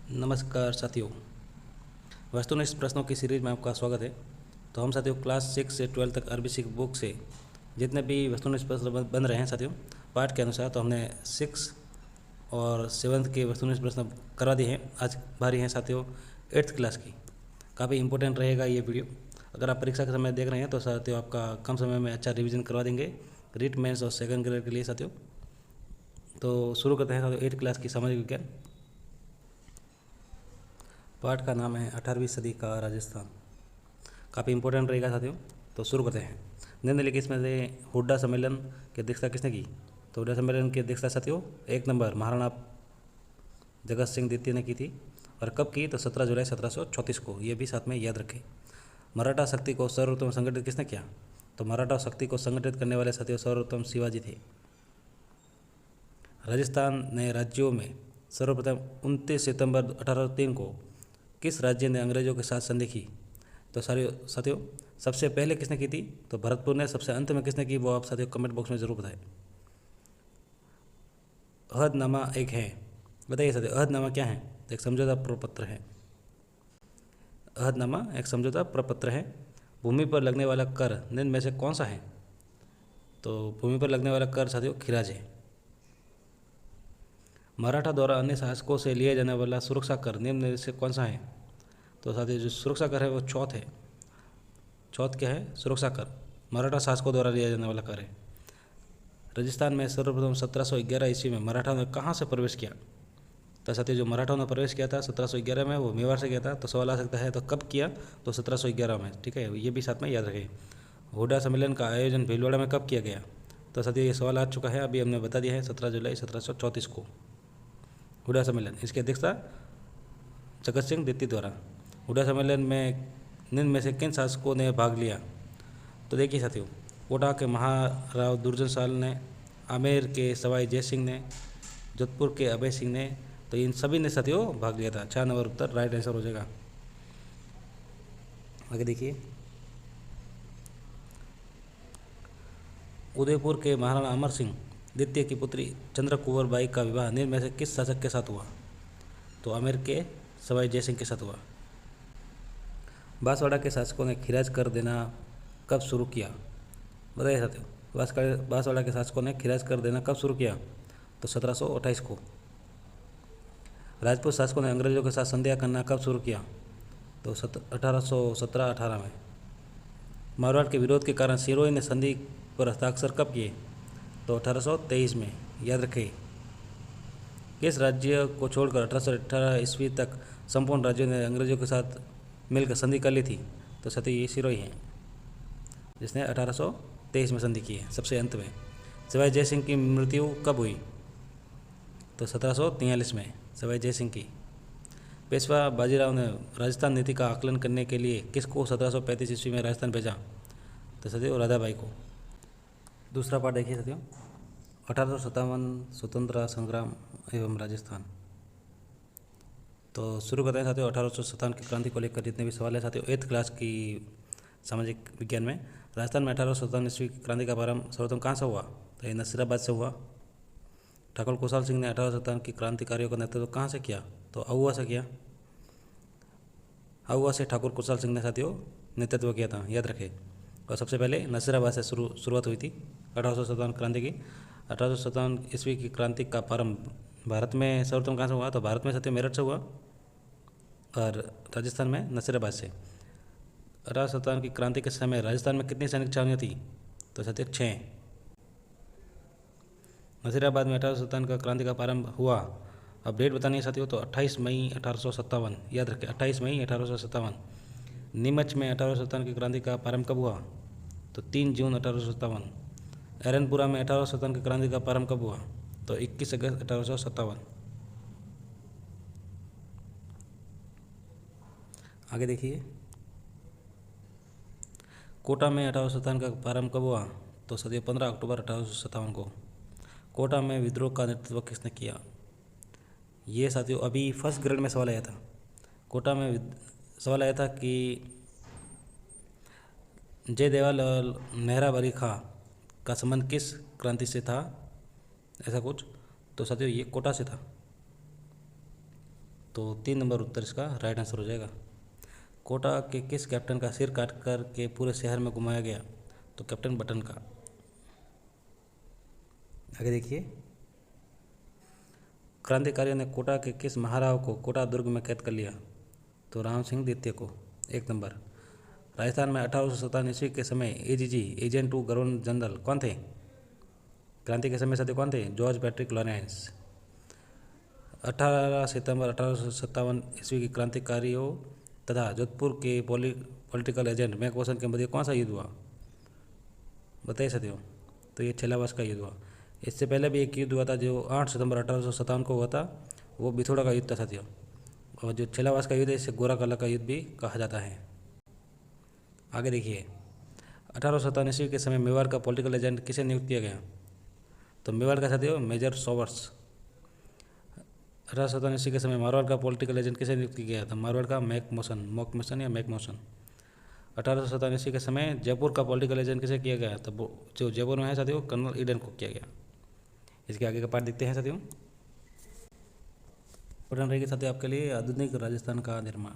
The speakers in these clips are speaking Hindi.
नमस्कार साथियों, वस्तुनिष्ठ प्रश्नों की सीरीज में आपका स्वागत है। तो हम साथियों क्लास 6 से 12 तक अरबी सिख बुक से जितने भी वस्तुनिष्ठ प्रश्न बन रहे हैं साथियों पाठ के अनुसार, तो हमने 6 और 7 के वस्तुनिष्ठ प्रश्न करवा दिए हैं। आज बारी है साथियों 8th क्लास की। काफ़ी इंपॉर्टेंट रहेगा ये वीडियो। अगर आप परीक्षा के समय देख रहे हैं तो साथियों आपका कम समय में अच्छा रिवीजन करवा देंगे रीट मेंस और सेकंड ग्रेड के लिए साथियों। तो शुरू करते हैं साथियों 8th क्लास की सामाजिक विज्ञान। पाठ का नाम है 18वीं सदी का राजस्थान। काफ़ी इंपॉर्टेंट रहेगा साथियों। तो शुरू करते हैं। निम्नलिखित इसमें से हुड्डा सम्मेलन की अध्यक्षता किसने की? तो हुड्डा सम्मेलन की अध्यक्षता साथियों 1 नंबर महाराणा जगत सिंह द्वितीय ने की थी। और कब की? तो 17 जुलाई 1734 को। ये भी साथ में याद रखें। मराठा शक्ति को सर्वोत्तम संगठित किसने किया? तो मराठा शक्ति को संगठित करने वाले साथियों सर्वोत्तम शिवाजी थे। राजस्थान ने राज्यों में सर्वप्रथम 29 सितंबर 1803 को किस राज्य ने अंग्रेजों के साथ संधि की? तो साथियों सबसे पहले किसने की थी? तो भरतपुर ने। सबसे अंत में किसने की वो आप साथियों कमेंट बॉक्स में जरूर बताएं। अहदनामा एक है, बताइए साथियों अहदनामा क्या है? तो एक समझौता प्रपत्र है। अहदनामा एक समझौता प्रपत्र है। भूमि पर लगने वाला कर निम्न में से कौन सा है? तो भूमि पर लगने वाला कर साथियों खिराज है। मराठा द्वारा अन्य शासकों से लिया जाने वाला सुरक्षा कर निम्न में से कौन सा है? तो साथियों जो सुरक्षा कर है वो चौथ है। चौथ क्या है? सुरक्षा कर मराठा शासकों द्वारा लिया जाने वाला कर है। राजस्थान में सर्वप्रथम 1711 ईस्वी में मराठा ने कहाँ से प्रवेश किया? तो साथियों जो मराठाओं ने प्रवेश किया था 1711 में वो मेवाड़ से किया था। तो सवाल आ सकता है तो कब किया? तो 1711 में। ठीक है, ये भी साथ में याद रखें। हुड्डा सम्मेलन का आयोजन भीलवाड़ा में कब किया गया? तो साथियों ये सवाल आ चुका है, अभी हमने बता दिया है 17 जुलाई 1734 को हुड्डा सम्मेलन। इसकी अध्यक्षता जगत सिंह द्वितीय द्वारा। हुड्डा सम्मेलन में निम्न में से किन शासकों ने भाग लिया? तो देखिए साथियों कोटा के महाराव दुर्जन साल ने, आमेर के सवाई जय सिंह ने, जोधपुर के अभय सिंह ने, तो इन सभी ने साथियों भाग लिया था। 4 नंबर उत्तर राइट आंसर हो जाएगा। आगे देखिए उदयपुर के महाराणा अमर सिंह द्वितीय की पुत्री चंद्र कुंवर बाई का विवाह निम्न में से किस शासक के साथ हुआ? तो आमेर के सवाई जय सिंह के साथ हुआ। बांसवाड़ा के शासकों ने खिराज कर देना कब शुरू किया? बताइए साथियों बांसवाड़ा के शासकों ने खिराज कर देना कब शुरू किया? तो 1728 को। राजपूत शासकों ने अंग्रेजों के साथ संधियां करना कब शुरू किया? तो 1817-18 में। मारवाड़ के विरोध के कारण सिरोही ने संधि पर हस्ताक्षर कब किए? तो 1823 में। याद रखें। किस राज्य को छोड़कर 1818 ईस्वी तक संपूर्ण राज्यों ने अंग्रेजों के साथ मिलकर संधि कर ली थी? तो साथियों ये सिरोही है जिसने 1823 में संधि की है सबसे अंत में। सवाई जय सिंह की मृत्यु कब हुई? तो 1743 में सवाई जय सिंह की। पेशवा बाजीराव ने राजस्थान नीति का आकलन करने के लिए किसको 1735 ईस्वी में राजस्थान भेजा? तो साथियों राधाबाई को। दूसरा पार्ट देखिए साथियों 1857 स्वतंत्रता संग्राम एवं राजस्थान। तो शुरू करते हैं साथियों 1857 की क्रांति को लेकर जितने भी सवाल है साथियों 8th क्लास की सामाजिक विज्ञान में। राजस्थान में 1857 ईस्वी की क्रांति का प्रारंभ सर्वप्रथम कहाँ से हुआ? तो ये नसीराबाद से हुआ। ठाकुर कुशाल सिंह ने 1857 की क्रांतिकारियों का नेतृत्व कहाँ से किया? तो अहुआ से किया। अहुआ से ठाकुर कुशाल सिंह ने साथियों नेतृत्व किया था, याद रखें। और सबसे पहले नसीराबाद से शुरुआत हुई थी 1857 क्रांति की। 1857 ईस्वी की क्रांति का प्रारंभ भारत में सर्वप्रथम कहाँ से हुआ? तो भारत में साथियों मेरठ से हुआ और राजस्थान में नसीराबाद से। 1857 की क्रांति के समय राजस्थान में कितनी सैनिक छावनियाँ थी? तो साथियों 6। नसीराबाद में 1857 का क्रांति का प्रारंभ हुआ। अब डेट बतानी है साथियों तो 28 मई 1857। याद रखें 28 मई 1857। नीमच में 1857 की क्रांति का प्रारंभ कब हुआ? तो 3 जून 1857। एरनपुरा में 1857 की क्रांति का प्रारंभ कब हुआ? तो 21 अगस्त 1857। आगे देखिए कोटा में 1857 का प्रारंभ कब हुआ? तो साथियों 15 अक्टूबर 1857 को। कोटा में विद्रोह का नेतृत्व किसने किया? ये साथियों अभी फर्स्ट ग्रेड में सवाल आया था। कोटा में सवाल आया था कि जयदेवाल और मेहराब अली खां का संबंध किस क्रांति से था, ऐसा कुछ। तो साथियों ये कोटा से था। तो 3 नंबर उत्तर इसका राइट आंसर हो जाएगा। कोटा के किस कैप्टन का सिर काट कर के पूरे शहर में घुमाया गया? तो कैप्टन बटन का। आगे देखिए, क्रांतिकारियों ने कोटा के किस महाराव को कोटा दुर्ग में कैद कर लिया? तो राम सिंह द्वितीय को। 1 नंबर। राजस्थान में 1857 ईस्वी के समय AGG agent to governor general कौन थे? क्रांति के समय सत्य कौन थे? George Patrick Lawrence. 18 सितंबर 1857 ईस्वी की क्रांतिकारियों तथा जोधपुर के पॉलिटिकल एजेंट मैकफर्सन के मध्य कौन सा युद्ध हुआ? बताइए साथियों। तो ये छेलावास का युद्ध हुआ। इससे पहले भी एक युद्ध हुआ था जो 8 सितंबर 1857 को हुआ था, वो बिथोड़ा का युद्ध था साथियों। और जो छेलावास का युद्ध है इसे गोराकला का युद्ध भी कहा जाता है। आगे देखिए, 1857 ईस्वी के समय मेवाड़ का पॉलिटिकल एजेंट किसे नियुक्त किया गया? तो मेवाड़ का साथियों मेजर सोवर्स। 1857 ईस्वी के समय मारवाड़ का पॉलिटिकल एजेंट किसे नियुक्त किया गया था? मारवाड़ का मैकमोहन या मैकमोहन। 1857 ईस्वी के समय जयपुर का पॉलिटिकल एजेंट किसे किया गया? तो जो जयपुर में है साथियों कर्नल ईडन को किया गया। इसके आगे का पार्ट देखते हैं साथियों। पढ़ना रहेगी साथियों आपके लिए आधुनिक राजस्थान का निर्माण।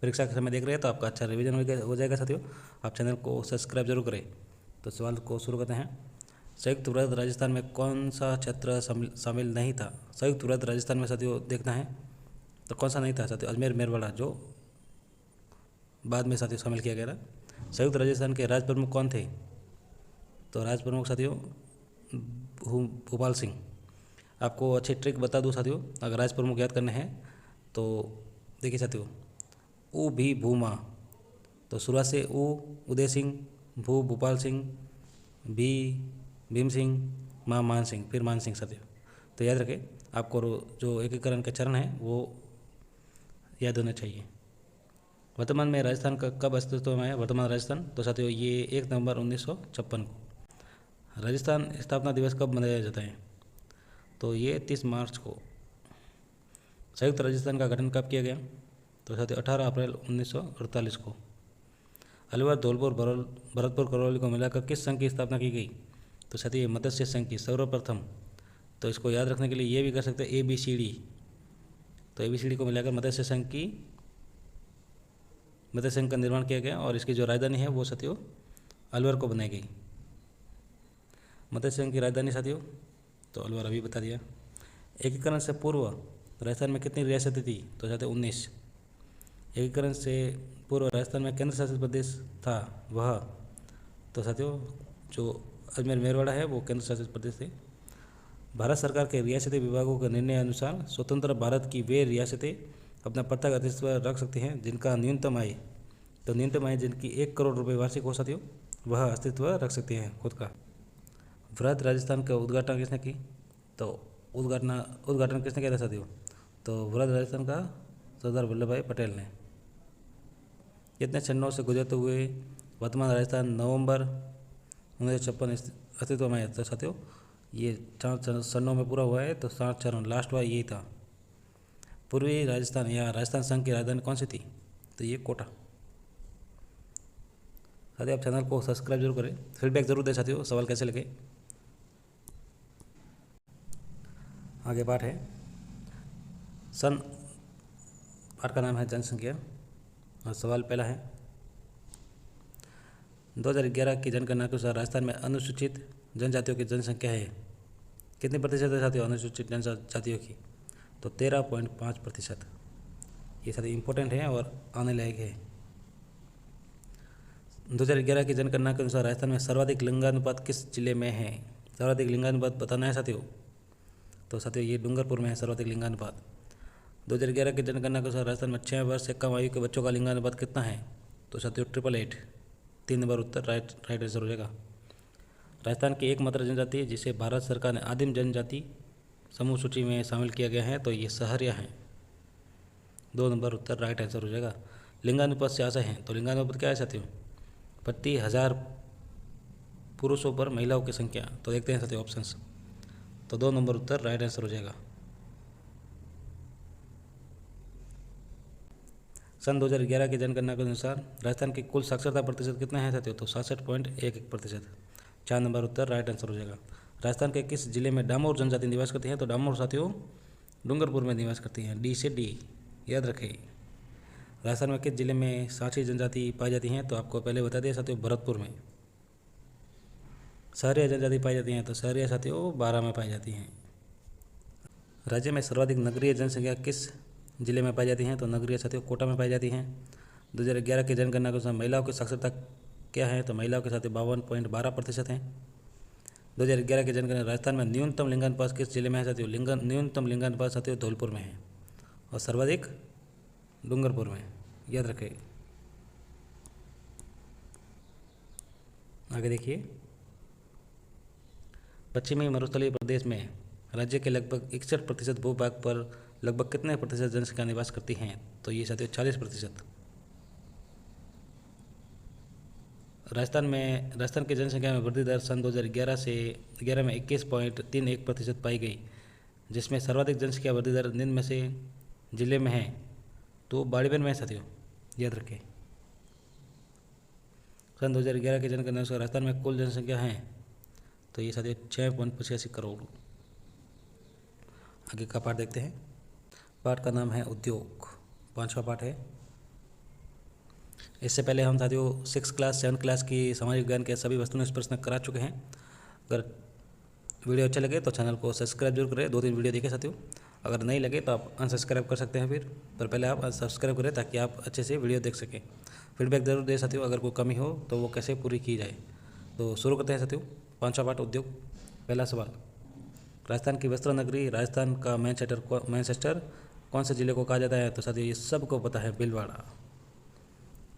परीक्षा के समय देख रहे हैं तो आपका अच्छा रिवीजन हो जाएगा साथियों। आप चैनल को सब्सक्राइब जरूर करें। तो सवाल को शुरू करते हैं। संयुक्त वृहद राजस्थान में कौन सा क्षेत्र शामिल नहीं था? संयुक्त वृहद राजस्थान में साथियों देखना है तो कौन सा नहीं था साथियों? अजमेर मेरवाड़ा, जो बाद में साथियों शामिल किया गया था। संयुक्त राजस्थान के राज प्रमुख कौन थे? तो राज प्रमुख साथियों भूपाल सिंह। आपको अच्छी ट्रिक बता दूं साथियों, अगर राज प्रमुख याद करने हैं तो देखिए साथियों, उ भी भूमा, तो शुरुआत से उ उदय सिंह, भू भूपाल सिंह, भी भीम सिंह, माँ मान सिंह, फिर मान सिंह साथियों। तो याद रखें, आपको जो एकीकरण के चरण हैं वो याद होने चाहिए। वर्तमान में राजस्थान का कब अस्तित्व में आया वर्तमान राजस्थान? तो साथियों ये 1 नवंबर 1956 को। राजस्थान स्थापना दिवस कब मनाया जाता है? तो ये 30 मार्च को। संयुक्त राजस्थान का गठन कब किया गया? तो साथियों 18 अप्रैल 1948 को। अलवर, धौलपुर, भरतपुर, करौली को मिलाकर किस संघ की स्थापना की गई? तो साथियों मत्स्य संघ की सर्वप्रथम। तो इसको याद रखने के लिए ये भी कर सकते हैं ABCD। तो ABCD को मिलाकर मत्स्य संघ का निर्माण किया गया और इसकी जो राजधानी है वो साथियों अलवर को बनाई गई। मत्स्य संघ की राजधानी साथियों तो अलवर अभी बता दिया। एकीकरण से पूर्व राजस्थान में कितनी रियासतें थी? तो साथियों 19। एकीकरण से पूर्व राजस्थान में केंद्र शासित प्रदेश था वह, तो साथियों जो अजमेर मेरवाड़ा है वो केंद्र शासित प्रदेश थे। भारत सरकार के रियासती विभागों के निर्णय अनुसार स्वतंत्र भारत की वे रियासतें अपना प्रत्यक्ष अस्तित्व रख सकती हैं जिनका न्यूनतम आय, तो न्यूनतम आय जिनकी 1 करोड़ रुपये वार्षिक हो साथियों, वह अस्तित्व रख सकती हैं खुद का। वृहद राजस्थान का उद्घाटन किसने की? तो उद्घाटन किसने किया था साथियों? तो वृहद राजस्थान का सरदार वल्लभ भाई पटेल ने। कितने चरणों से गुजरते हुए वर्तमान राजस्थान नवंबर 1956 अस्तित्व में आया था साथियों? ये 4 चरणों में पूरा हुआ है, तो 7 चरण, लास्ट वाला यही था। पूर्वी राजस्थान या राजस्थान संघ की राजधानी कौन सी थी? तो ये कोटा। साथियों आप चैनल को सब्सक्राइब जरूर करें, फीडबैक जरूर दें साथियों, सवाल कैसे लगे। आगे पाठ है पाठ का नाम है जनसंख्या और सवाल पहला है 2011 की जनगणना के अनुसार राजस्थान में अनुसूचित जनजातियों की जनसंख्या है कितने प्रतिशत है साथियों? अनुसूचित जनजातियों की तो 13.5%। ये साथियों इम्पोर्टेंट है और आने लायक है। 2011 की जनगणना के अनुसार राजस्थान में सर्वाधिक लिंगानुपात किस जिले में है? सर्वाधिक लिंगानुपात बताना है साथियों। तो साथियों ये डूंगरपुर में है सर्वाधिक लिंगानुपात। 2011 की जनगणना के अनुसार राजस्थान में 6 वर्ष से कम आयु के बच्चों का लिंगानुपात कितना है? तो साथियों 888। 3 नंबर उत्तर राइट आंसर हो जाएगा। राजस्थान की एकमात्र जनजाति जिसे भारत सरकार ने आदिम जनजाति समूह सूची में शामिल किया गया है तो ये सहरिया है। 2 नंबर उत्तर राइट आंसर हो जाएगा। लिंगानुपात से आशा है, तो लिंगानुपात क्या है साथियों? प्रति 1000 पुरुषों पर महिलाओं की संख्या। तो देखते हैं साथियों ऑप्शंस, तो 2 नंबर उत्तर राइट आंसर हो जाएगा। सन 2011 की जनगणना के अनुसार राजस्थान की कुल साक्षरता प्रतिशत कितना है साथियों? तो 66.11%। 4 नंबर उत्तर राइट आंसर हो जाएगा। राजस्थान के किस जिले में डामोर जनजाति निवास करती है? तो डामोर साथियों डूंगरपुर में निवास करती हैं। D से D याद रखें। राजस्थान में किस जिले में सांची जनजाति पाई जाती हैं? तो आपको पहले बता दिया साथियों, भरतपुर में। सहरिया जनजाति पाई जाती हैं? तो सहरिया साथियों बारां में पाई जाती हैं। राज्य में सर्वाधिक नगरीय जनसंख्या किस जिले में पाई जाती हैं? तो नगरीय साथियों कोटा में पाई जाती हैं। 2011 की जनगणना के अनुसार महिलाओं की साक्षरता क्या है? तो महिलाओं के साथियों 52.12% हैं। 2011 की जनगणना राजस्थान में न्यूनतम लिंगानुपात किस जिले में है साथियों? न्यूनतम लिंगानुपात साथियों धौलपुर में है और सर्वाधिक डूंगरपुर में। याद रखें। आगे देखिए, पश्चिमी मरुस्थलीय प्रदेश में राज्य के लगभग 61% भूभाग पर लगभग कितने प्रतिशत जनसंख्या निवास करती हैं? तो ये साथियों 40%। राजस्थान की जनसंख्या में वृद्धि दर सन 2011 से 11 में 21.31% पाई गई, जिसमें सर्वाधिक जनसंख्या वृद्धि दर निम्न में से जिले में है? तो बाड़मेर में है साथियों। याद रखें। सन 2011 की जनगणना अनुसार राजस्थान में कुल जनसंख्या है तो ये साथियों 6.85 करोड़। आगे का पाठ देखते हैं। पाठ का नाम है उद्योग। 5वां पाठ है। इससे पहले हम साथियों 6 क्लास 7 क्लास की सामाजिक विज्ञान के सभी वस्तुनिष्ठ प्रश्न करा चुके हैं। अगर वीडियो अच्छे लगे तो चैनल को सब्सक्राइब जरूर करें। 2-3 वीडियो देखें साथियों। अगर नहीं लगे तो आप अनसब्सक्राइब कर सकते हैं फिर, पर पहले आप सब्सक्राइब करें ताकि आप अच्छे से वीडियो देख सकें। फीडबैक जरूर दें साथियों, अगर कोई कमी हो तो वो कैसे पूरी की जाए। तो शुरू करते हैं साथियों। 5वां पाठ उद्योग। पहला सवाल, राजस्थान की वस्त्र नगरी राजस्थान का मैनचेस्टर कौन से जिले को कहा जाता है? तो साथियों ये सबको पता है, भीलवाड़ा।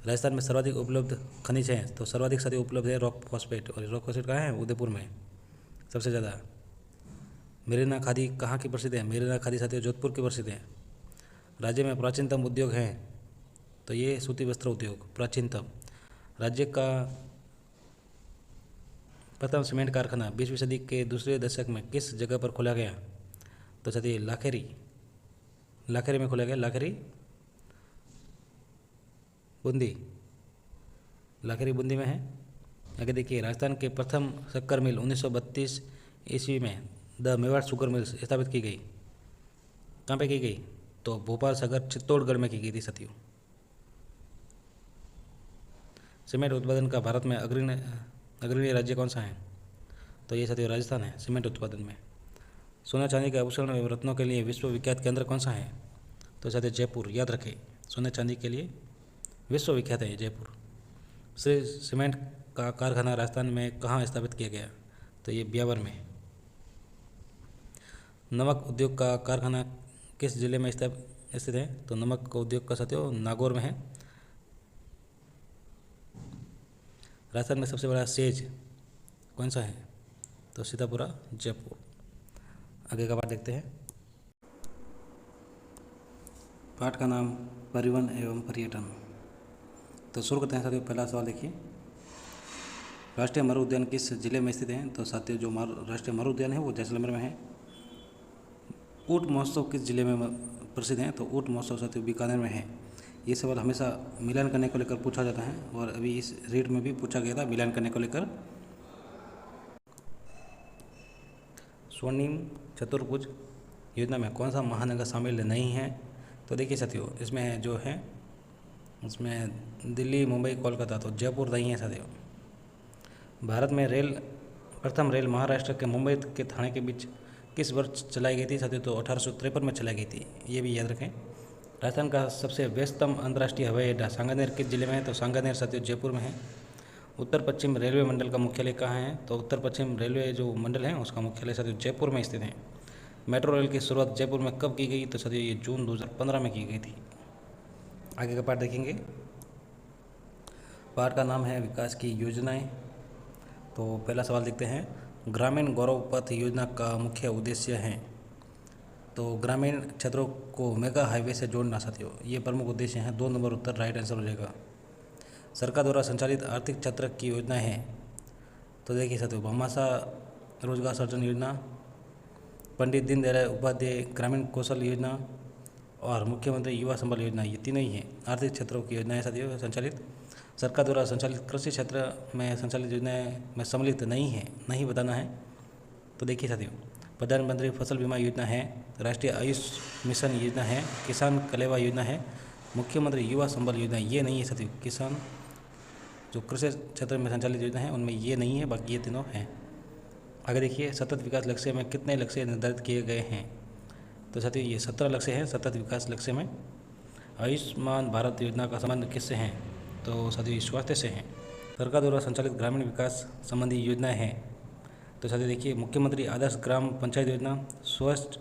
राजस्थान में सर्वाधिक उपलब्ध खनिज हैं? तो सर्वाधिक साथियों उपलब्ध है रॉक फॉस्फेट, और रॉक फॉस्फेट कहाँ है? उदयपुर में सबसे ज़्यादा। मेरिना खादी कहाँ की प्रसिद्ध है? मेरिना खादी साथियों जोधपुर की प्रसिद्ध है। राज्य में प्राचीनतम उद्योग हैं? तो ये सूती वस्त्र उद्योग प्राचीनतम। राज्य का प्रथम सीमेंट कारखाना 20वीं सदी के दूसरे दशक में किस जगह पर खोला गया? तो साथियों लाखेरी में खोला गया। लाखेरी बूंदी में है। आगे देखिए, राजस्थान के प्रथम शक्कर मिल 1932 ईस्वी में द मेवाड़ शुगर मिल स्थापित की गई। कहाँ पे की गई? तो भोपाल, सागर, चित्तौड़गढ़ में की गई थी साथियों। सीमेंट उत्पादन का भारत में अग्रणी राज्य कौन सा है? तो ये साथियों राजस्थान है सीमेंट उत्पादन में। सोना चांदी के आभूषण एवं रत्नों के लिए विश्व विख्यात केंद्र कौन सा है? तो साथियों जयपुर। याद रखें, सोने चांदी के लिए विश्व विख्यात है जयपुर। श्री सीमेंट का कारखाना राजस्थान में कहाँ स्थापित किया गया? तो ये ब्यावर में। नमक उद्योग का कारखाना किस जिले में स्थित है? तो नमक उद्योग का साथियों नागौर में है। राजस्थान में सबसे बड़ा सेज कौन सा है? तो सीतापुरा, जयपुर। आगे का पाठ देखते हैं। पाठ का नाम परिवहन एवं पर्यटन। तो शुरू करते हैं साथियों। पहला सवाल देखिए, राष्ट्रीय मरु उद्यान किस जिले में स्थित है? तो साथियों जो राष्ट्रीय मरु उद्यान है वो जैसलमेर में है। ऊँट महोत्सव किस जिले में प्रसिद्ध है? तो ऊँट महोत्सव साथियों बीकानेर में है। ये सवाल हमेशा मिलान करने को लेकर पूछा जाता है और अभी इस रीट में भी पूछा गया था मिलान करने को लेकर। स्वर्णिम चतुर्भुज योजना में कौन सा महानगर शामिल नहीं है? तो देखिए साथियों, इसमें जो है उसमें दिल्ली, मुंबई, कोलकाता, तो जयपुर नहीं है साथियों। भारत में प्रथम रेल महाराष्ट्र के मुंबई के थाने के बीच किस वर्ष चलाई गई थी साथियों? तो 1853 में चलाई गई थी। ये भी याद रखें। राजस्थान का सबसे व्यस्ततम अंतर्राष्ट्रीय हवाई अड्डा सांगानेर किस जिले में है? तो सांगानेर साथियों जयपुर में है। उत्तर पश्चिम रेलवे मंडल का मुख्यालय कहाँ है? तो उत्तर पश्चिम रेलवे जो मंडल है उसका मुख्यालय साथियों जयपुर में स्थित है। मेट्रो रेल की शुरुआत जयपुर में कब की गई? तो साथियों ये जून 2015 में की गई थी। आगे का पाठ देखेंगे। पाठ का नाम है विकास की योजनाएं। तो पहला सवाल देखते हैं, ग्रामीण गौरव पथ योजना का मुख्य उद्देश्य है? तो ग्रामीण क्षेत्रों को मेगा हाईवे से जोड़ना साथियों, ये प्रमुख उद्देश्य है। 2 नंबर उत्तर राइट आंसर हो जाएगा। सरकार द्वारा संचालित आर्थिक क्षेत्र की योजना है? तो देखिए साथियों, भामाशाह रोजगार सृजन योजना, पंडित दीनदयाल उपाध्याय ग्रामीण कौशल योजना और मुख्यमंत्री युवा संबल योजना, ये तीनों ही हैं आर्थिक क्षेत्रों की योजनाएं साथियों संचालित। सरकार द्वारा संचालित कृषि क्षेत्र में संचालित योजनाएं में सम्मिलित नहीं है, नहीं बताना है। तो देखिए साथियों, प्रधानमंत्री फसल बीमा योजना है, राष्ट्रीय आयुष मिशन योजना है, किसान कलेवा योजना है, मुख्यमंत्री युवा संबल योजना ये नहीं है साथियों। किसान जो कृषि क्षेत्र में संचालित योजना है उनमें ये नहीं है, बाकी ये तीनों हैं। आगे देखिए, सतत विकास लक्ष्य में कितने लक्ष्य निर्धारित किए गए हैं? तो साथियों ये 17 लक्ष्य हैं सतत विकास लक्ष्य में। आयुष्मान भारत योजना का संबंध किससे है? तो साथियों स्वास्थ्य से है। सरकार द्वारा संचालित ग्रामीण विकास संबंधी योजनाएं हैं। तो साथियों देखिए, मुख्यमंत्री आदर्श ग्राम पंचायत योजना, स्वच्छ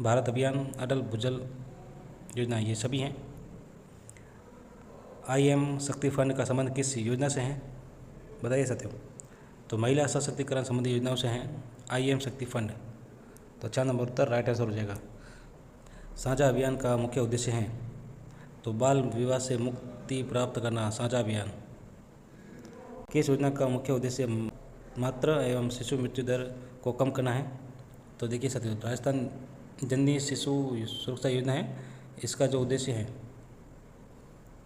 भारत अभियान, अटल भूजल योजना ये सभी हैं। IM शक्ति फंड का संबंध किस योजना से है? बताइए साथियों। तो महिला सशक्तिकरण संबंधी योजनाओं से हैं IM शक्ति फंड। तो 4 नंबर उत्तर राइट आंसर हो जाएगा। साझा अभियान का मुख्य उद्देश्य है? तो बाल विवाह से मुक्ति प्राप्त करना साझा अभियान। किस योजना का मुख्य उद्देश्य मातृ एवं शिशु मृत्यु दर को कम करना है? तो देखिए साथियों, राजस्थान जननी शिशु सुरक्षा योजना है, इसका जो उद्देश्य है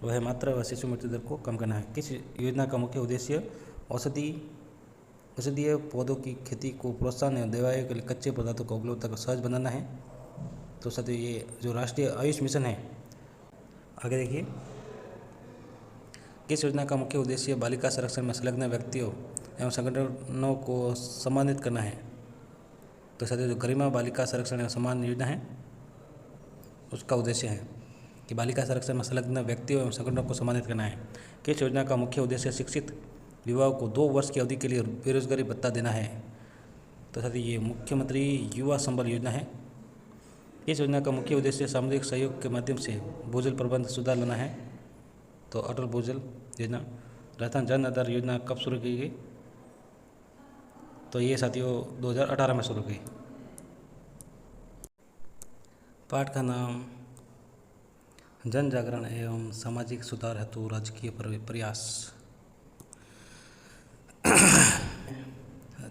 वह है मातृ व शिशु मृत्यु दर को कम करना है। किस योजना का मुख्य उद्देश्य औषधीय पौधों की खेती को प्रोत्साहन एवं दवाइयों के लिए कच्चे पदार्थों का उपलब्धता को सहज बनाना है? तो साथियों ये जो राष्ट्रीय आयुष मिशन है। आगे देखिए, किस योजना का मुख्य उद्देश्य बालिका संरक्षण में संलग्न व्यक्तियों एवं संगठनों को सम्मानित करना है? तो साथियों जो गरिमा बालिका संरक्षण एवं सम्मान योजना है उसका उद्देश्य है कि बालिका संरक्षण में संलग्न व्यक्तियों एवं संगठनों को सम्मानित करना है। किस योजना का मुख्य उद्देश्य शिक्षित युवाओं को 2 वर्ष की अवधि के लिए बेरोजगारी भत्ता देना है? तो साथियों ये मुख्यमंत्री युवा संबल योजना है। इस योजना का मुख्य उद्देश्य सामुदायिक सहयोग के माध्यम से भूजल प्रबंध सुधार लाना है? तो अटल भूजल योजना। राजस्थान जन आधार योजना कब शुरू की गई? तो ये साथियों 2018 में शुरू की। पाठ का नाम जन जागरण एवं सामाजिक सुधार हेतु राजकीय प्रयास।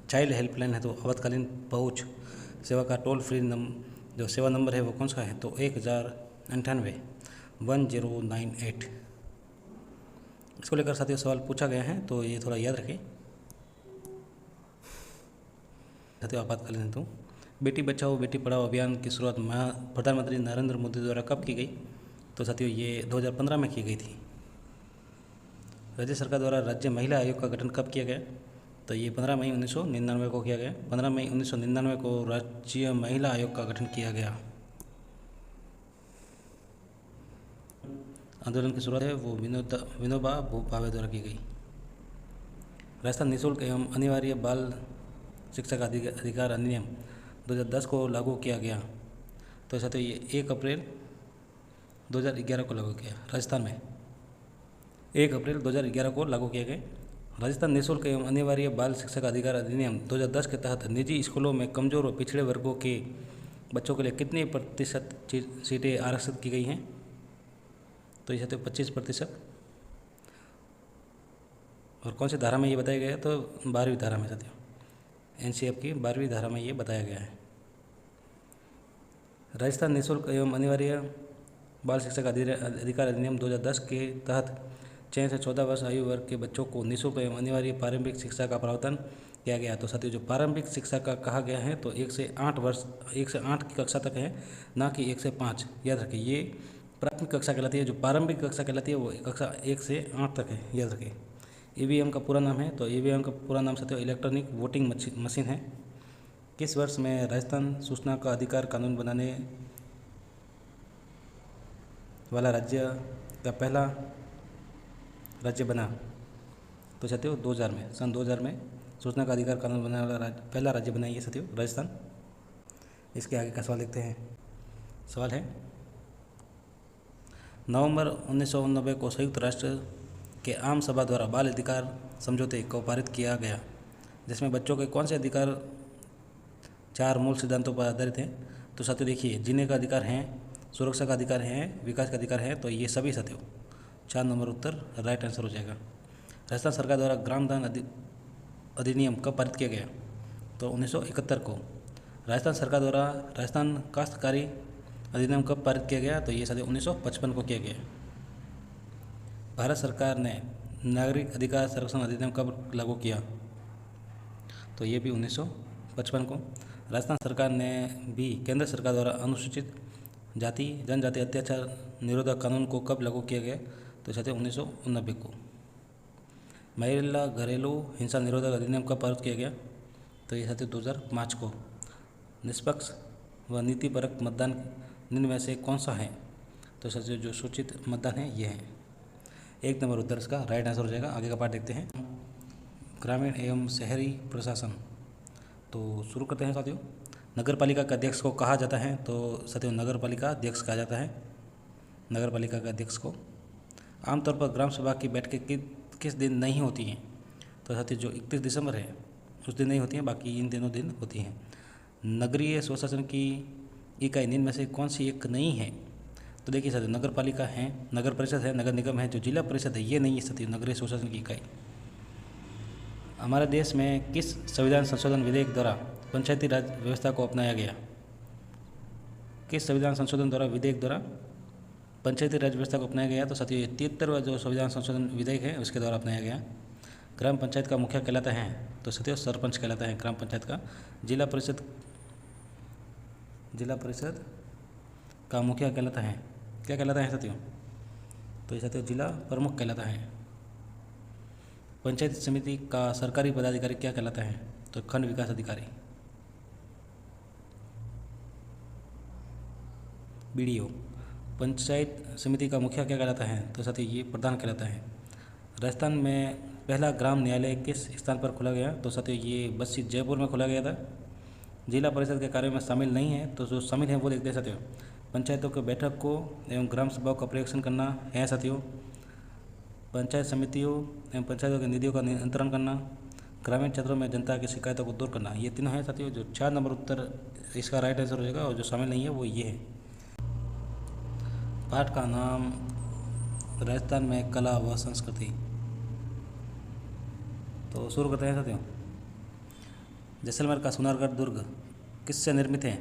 चाइल्ड हेल्पलाइन है तो आपातकालीन पहुंच सेवा का टोल फ्री जो सेवा नंबर है वो कौन सा है? तो 1098 इसको लेकर साथियों सवाल पूछा गया है, तो ये थोड़ा याद रखें साथियों। आपातकालीन हेतु बेटी बचाओ बेटी पढ़ाओ अभियान की शुरुआत प्रधानमंत्री नरेंद्र मोदी द्वारा कब की गई? तो साथियों ये 2015 में की गई थी। राज्य सरकार द्वारा राज्य महिला आयोग का गठन कब किया गया? तो ये 15 मई 1999 को किया गया। 15 मई 1999 को राज्य महिला आयोग का गठन किया गया। आंदोलन की शुरुआत है वो विनोबा भावे द्वारा की गई। राजस्थान निःशुल्क एवं अनिवार्य बाल शिक्षा का अधिकार अधिनियम 2010 को लागू किया गया। तो साथियों ये 1 अप्रैल 2011 को लागू किया राजस्थान में। 1 अप्रैल 2011 को लागू किया गया। राजस्थान निःशुल्क एवं अनिवार्य बाल शिक्षा का अधिकार अधिनियम 2010 के तहत निजी स्कूलों में कमजोर और पिछड़े वर्गों के बच्चों के लिए कितने प्रतिशत सीटें आरक्षित की गई हैं? तो ये साथियों 25%। और कौन सी धारा में ये बताया गया है? तो 12वीं धारा में साथियों, NCF की 12वीं धारा में ये बताया गया है। राजस्थान निःशुल्क एवं अनिवार्य बाल शिक्षा का अधिकार अधिनियम 2010 के तहत 6 से 14 वर्ष आयु वर्ग के बच्चों को निःशुल्क एवं अनिवार्य प्रारंभिक शिक्षा का प्रावधान किया गया। तो साथियों जो प्रारंभिक शिक्षा का कहा गया है तो 1 से 8 की कक्षा तक है, ना कि 1 से 5। याद रखिए ये प्राथमिक कक्षा कहलाती है, जो प्रारंभिक कक्षा कहलाती है वो कक्षा 1 से 8 तक है। याद रखिए। EVM का पूरा नाम है तो EVM का पूरा नाम साथियों इलेक्ट्रॉनिक वोटिंग मशीन है। किस वर्ष में राजस्थान सूचना का अधिकार कानून बनाने वाला राज्य का पहला राज्य बना? तो साथियों 2000 में, सन 2000 में सूचना का अधिकार कानून बनाने वाला पहला राज्य बना ये साथियों राजस्थान। इसके आगे का सवाल देखते हैं। सवाल है, नवंबर 1989 को संयुक्त राष्ट्र के आम सभा द्वारा बाल अधिकार समझौते को पारित किया गया, जिसमें बच्चों के कौन से अधिकार 4 मूल सिद्धांतों पर आधारित हैं? तो साथियों देखिए, जीने का अधिकार है, सुरक्षा का अधिकार है, विकास का अधिकार है, तो ये सभी साथियों 4 नंबर उत्तर राइट आंसर हो जाएगा। राजस्थान सरकार द्वारा ग्राम दान अधिनियम कब पारित किया गया? तो 1971 को। राजस्थान सरकार द्वारा राजस्थान काश्तकारी अधिनियम कब पारित किया गया? तो ये साथियों 1955 को किया गया। भारत सरकार ने नागरिक अधिकार संरक्षण अधिनियम कब लागू किया? तो ये भी 1955 को। राजस्थान सरकार ने भी केंद्र सरकार द्वारा अनुसूचित जाति जनजाति अत्याचार निरोधक कानून को कब लागू किया गया? तो साथियों 1989 को। महिला घरेलू हिंसा निरोधक अधिनियम कब पारित किया गया? तो ये साथियों 2005 को। निष्पक्ष व नीतिपरक मतदान निम्न में से कौन सा है? तो साथियों जो सूचित मतदान है ये है। 1 नंबर उत्तर इसका राइट आंसर हो जाएगा। आगे का पार्ट देखते हैं, ग्रामीण एवं शहरी प्रशासन। तो शुरू करते हैं साथियों। नगर पालिका का अध्यक्ष को कहा जाता है? तो साथियों नगर पालिका अध्यक्ष कहा जाता है, नगर पालिका के अध्यक्ष को। आमतौर पर ग्राम सभा की बैठकें किस दिन नहीं होती हैं? तो साथियों जो 31 दिसंबर है उस दिन नहीं होती हैं, बाकी इन दिनों दिन होती हैं। नगरीय स्वशासन की इकाई निम्न में से कौन सी एक नहीं है? तो देखिए साथियों नगर पालिका है, नगर परिषद है, नगर निगम है। जो जिला परिषद है ये नहीं है साथियों नगरीय स्वशासन की इकाई। हमारे देश में किस संविधान संशोधन विधेयक द्वारा पंचायती राज व्यवस्था को अपनाया गया? किस संविधान संशोधन द्वारा विधेयक द्वारा पंचायती राज व्यवस्था को अपनाया गया? तो साथियों ये 73वां जो संविधान संशोधन विधेयक है उसके द्वारा अपनाया गया। ग्राम पंचायत का मुखिया कहलाता है? तो साथियों सरपंच कहलाता है ग्राम पंचायत का। जिला परिषद का मुखिया कहलाता है, क्या कहलाता है साथियों? तो ये साथियों जिला प्रमुख कहलाता है। पंचायत समिति का सरकारी पदाधिकारी क्या कहलाता है? तो खंड विकास अधिकारी, बीडीओ। पंचायत समिति का मुखिया क्या कहलाता है? तो साथियों ये प्रधान कहलाता है। राजस्थान में पहला ग्राम न्यायालय किस स्थान पर खोला गया? तो साथियों ये बस्सी जयपुर में खोला गया था। जिला परिषद के कार्यों में शामिल नहीं है, तो जो शामिल है वो देखते हैं साथियों। पंचायतों के बैठक को एवं ग्राम सभाओं का पर्यवेक्षण करना है साथियों। पंचायत समितियों एवं पंचायतों की निधियों का नियंत्रण करना, ग्रामीण क्षेत्रों में जनता की शिकायतों को दूर करना, ये तीनों हैं साथियों। जो 4 नंबर उत्तर इसका राइट आंसर हो जाएगा, और जो शामिल नहीं है वो ये है। पाठ का नाम राजस्थान में कला व संस्कृति। तो शुरू करते हैं साथियों। जैसलमेर का सुनारगढ़ दुर्ग किससे निर्मित है?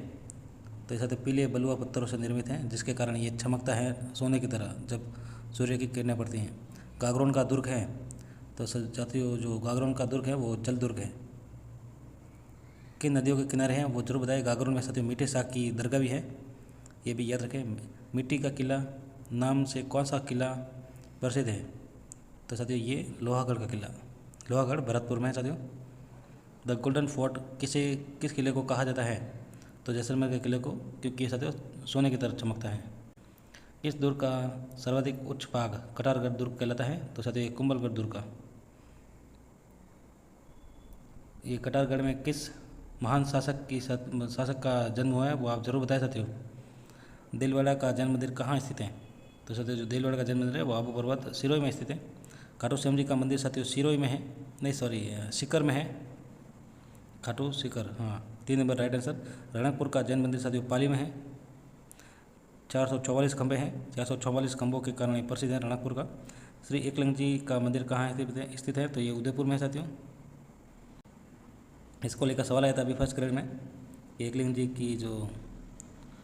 तो ऐसा तो पीले बलुआ पत्थरों से निर्मित है, जिसके कारण ये चमकता है सोने की तरह जब सूर्य की किरणें पड़ती हैं। गागरोन का दुर्ग है? तो साथियों जो गागरोन का दुर्ग है वो जल दुर्ग है। किन नदियों के किनारे हैं वो जरूर बताए। गागरोन में साथियों मीठे शाह की दरगाह भी है, ये भी याद रखें। मिट्टी का किला नाम से कौन सा किला प्रसिद्ध है? तो साथियों ये लोहागढ़ का किला, लोहागढ़ भरतपुर में है साथियों। द गोल्डन फोर्ट किस किले को कहा जाता है? तो जैसलमेर के किले को, क्योंकि साथियों सोने की तरह चमकता है। इस दुर्ग का सर्वाधिक उच्च भाग कटारगढ़ दुर्ग कहलाता है? तो साथियों कुंभलगढ़ दुर्ग का। ये कटारगढ़ में किस महान शासक का जन्म हुआ है वो आप जरूर बताएं साथियों। दिलवाड़ा का जन्म मंदिर कहाँ स्थित है? तो साथियों जो दिलवाड़ा का जन्म मंदिर है वो आबू पर्वत सिरोही में स्थित है। खाटू श्याम जी का मंदिर साथियों सिरोही में है, नहीं सॉरी सीकर में है, खाटू सीकर, हाँ 3 नंबर राइट आंसर। रणकपुर का जैन मंदिर साथियों पाली में है। 444 खंभे हैं, 444 खंभों के कारण ये प्रसिद्ध है रणकपुर का। श्री एकलिंग जी का मंदिर कहाँ स्थित है? तो ये उदयपुर में है साथियों। इसको लेकर सवाल आया था अभी फर्स्ट ग्रेड में, एकलिंग जी की जो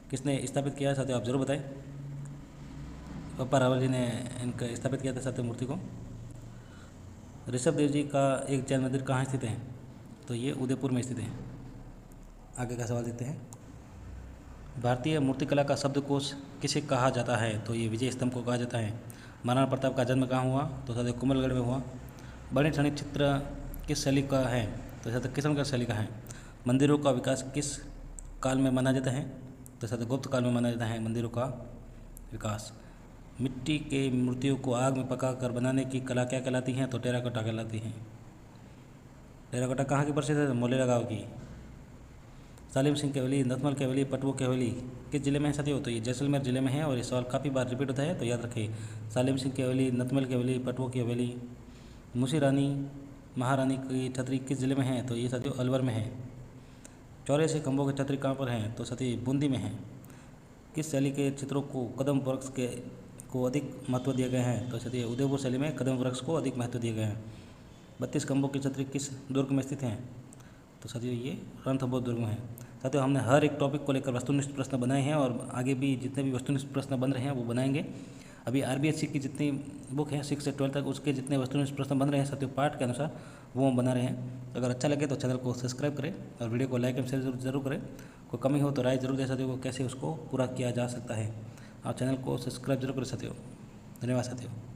किसने स्थापित किया है साथियों आप जरूर बताएं। पप्पा रावल जी ने इनका स्थापित किया था साथियों मूर्ति को। ऋषभ देव जी का एक जैन मंदिर कहाँ स्थित है? तो ये उदयपुर में स्थित है। आगे का सवाल देखते हैं। भारतीय मूर्तिकला का शब्दकोश किसे कहा जाता है? तो ये विजय स्तंभ को कहा जाता है। महाराणा प्रताप का जन्म कहाँ हुआ? तो साथियों कुंभलगढ़ में हुआ। बने ठनी चित्र किस शैली का है? तो साथियों किशनगढ़ शैली का है। मंदिरों का विकास किस काल में माना जाता है? तो साथियों गुप्त काल में माना जाता है मंदिरों का विकास। मिट्टी के मूर्तियों को आग में पकाकर बनाने की कला क्या कहलाती है? तो टेराकोटा कहलाती है। टेराकोटा कहाँ की प्रसिद्ध है? मोलेरा गाँव की। सालिम सिंह की हवेली, नथमल की हवेली, पटवो की हवेली किस जिले में है साथियों? तो ये जैसलमेर जिले में है, और ये सवाल काफ़ी बार रिपीट होता है तो याद रखिए। सालिम सिंह की हवेली, नथमल की हवेली, पटवो की हवेली। मुंशी रानी महारानी की छतरी किस जिले में है? तो ये साथियों अलवर में है। 84 खंभों की छतरी कहाँ पर है? तो साथियों बूंदी में है। किस शैली के चित्रों को कदम वृक्ष को अधिक महत्व दिया गया है? तो साथियों उदयपुर शैली में कदम वृक्ष को अधिक महत्व दिया गया है। 32 खंभों की छतरी किस दुर्ग में स्थित है? तो साथियों ये रणथंभौर दुर्ग में है। साथियों हमने हर एक टॉपिक को लेकर वस्तुनिष्ठ प्रश्न बनाए हैं, और आगे भी जितने भी वस्तुनिष्ठ प्रश्न बन रहे हैं वो बनाएंगे। अभी आरबीएससी की जितनी बुक है 6 से 12 तक, उसके जितने वस्तुनिष्ठ प्रश्न बन रहे हैं साथियों पाठ के अनुसार, वो हम बना रहे हैं। तो अगर अच्छा लगे तो चैनल को सब्सक्राइब करें और वीडियो को लाइक एंड शेयर जरूर करें। कोई कमी हो तो राय जरूर दे सकते हो, कैसे उसको पूरा किया जा सकता है। आप चैनल को सब्सक्राइब जरूर कर सकते हो। धन्यवाद साथियों।